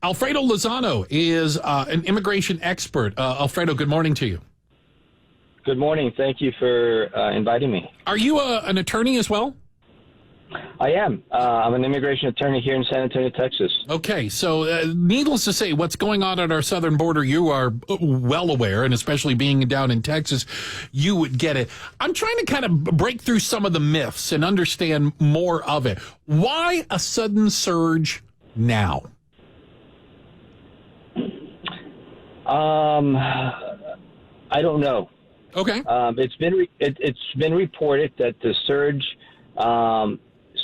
Alfredo Lozano is an immigration expert. Alfredo, good morning to you. Good morning. Thank you for inviting me. Are you an attorney as well? I am. I'm an immigration attorney here in San Antonio, Texas. Okay, so needless to say, what's going on at our southern border, you are well aware, and especially being down in Texas, you would get it. I'm trying to kind of break through some of the myths and understand more of it. Why a sudden surge now? I don't know. Okay. It's been reported that the surge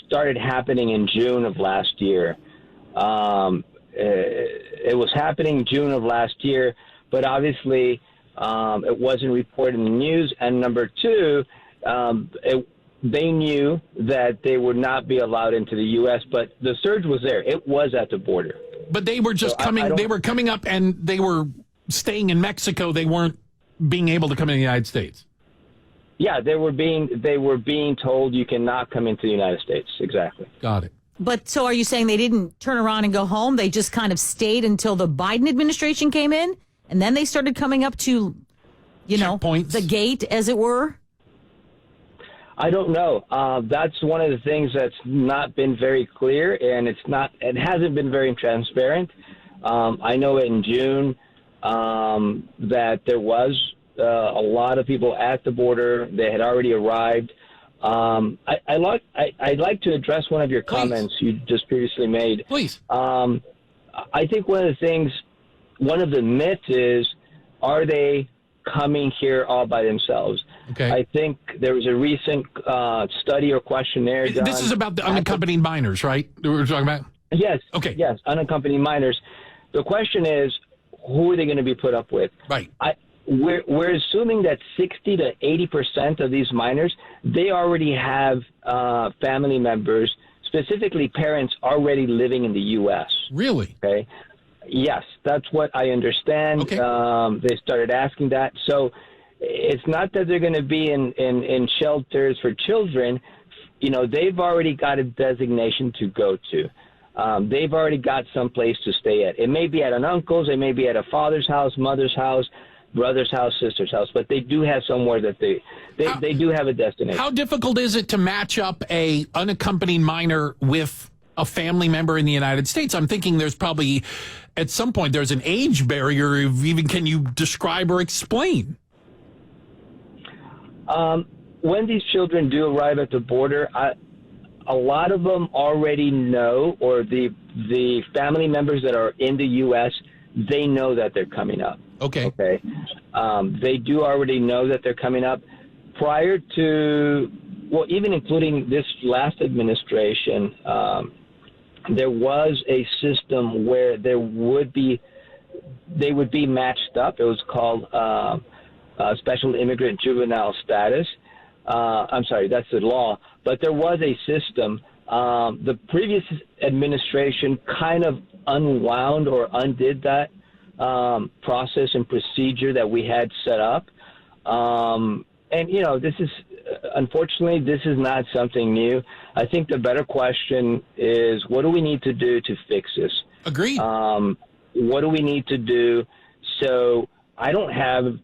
started happening in June of last year. It was happening June of last year, but obviously it wasn't reported in the news. And number two, they knew that they would not be allowed into the U.S., but the surge was there. It was at the border. But they were just they were coming up and they were staying in Mexico. They weren't being able to come in the United States. Yeah, they were being told you cannot come into the United States. Exactly. Got it. But so are you saying they didn't turn around and go home? They just kind of stayed until the Biden administration came in, and then they started coming up to, checkpoints, the gate, as it were? I don't know. That's one of the things that's not been very clear, and it hasn't been very transparent. I know in June that there was a lot of people at the border. They had already arrived. I'd like to address one of your comments you just previously made. Please. I think one of the myths is, are they coming here all by themselves? Okay. I think there was a recent study or questionnaire done. This is about the unaccompanied minors, right? That we were talking about? Yes. Okay. Yes, unaccompanied minors. The question is, who are they going to be put up with? Right. We're assuming that 60 to 80% of these minors, they already have family members, specifically parents, already living in the U.S. Really? Okay. Yes, that's what I understand. Okay. They started asking that. So it's not that they're going to be in shelters for children. They've already got a designation to go to. They've already got some place to stay at. It may be at an uncle's, it may be at a father's house, mother's house, brother's house, sister's house, but they do have somewhere that they do have a destination. How difficult is it to match up a unaccompanied minor with a family member in the United States? I'm thinking there's probably, at some point, there's an age barrier. Even can you describe or explain? When these children do arrive at the border, a lot of them already know, or the family members that are in the U.S., they know that they're coming up. Okay. They do already know that they're coming up. Prior to, even including this last administration, there was a system where they would be matched up. It was called Special Immigrant Juvenile Status. I'm sorry, that's the law. But there was a system. The previous administration kind of unwound or undid that process and procedure that we had set up. This is, unfortunately, this is not something new. I think the better question is, what do we need to do to fix this? Agreed. What do we need to do? So I don't have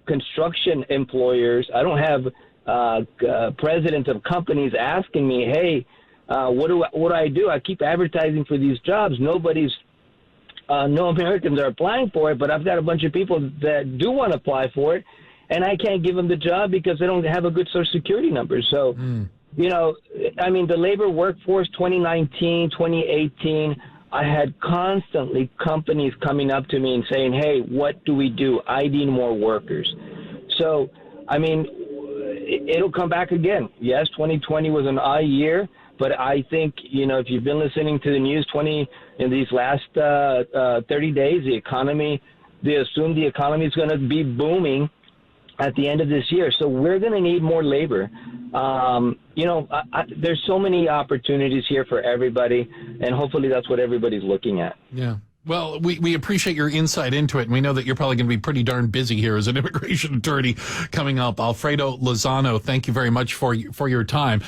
construction employers. I don't have presidents of companies asking me, hey, what do I do? I keep advertising for these jobs. No Americans are applying for it, but I've got a bunch of people that do want to apply for it, and I can't give them the job because they don't have a good Social Security number. So, the labor workforce 2019, 2018, I had constantly companies coming up to me and saying, hey, what do we do? I need more workers. So, it'll come back again. Yes, 2020 was an odd year, but I think, if you've been listening to the news in these last 30 days, they assume the economy is going to be booming at the end of this year. So we're going to need more labor. There's so many opportunities here for everybody, and hopefully that's what everybody's looking at. Yeah. Well, we appreciate your insight into it, and we know that you're probably going to be pretty darn busy here as an immigration attorney coming up. Alfredo Lozano, thank you very much for your time.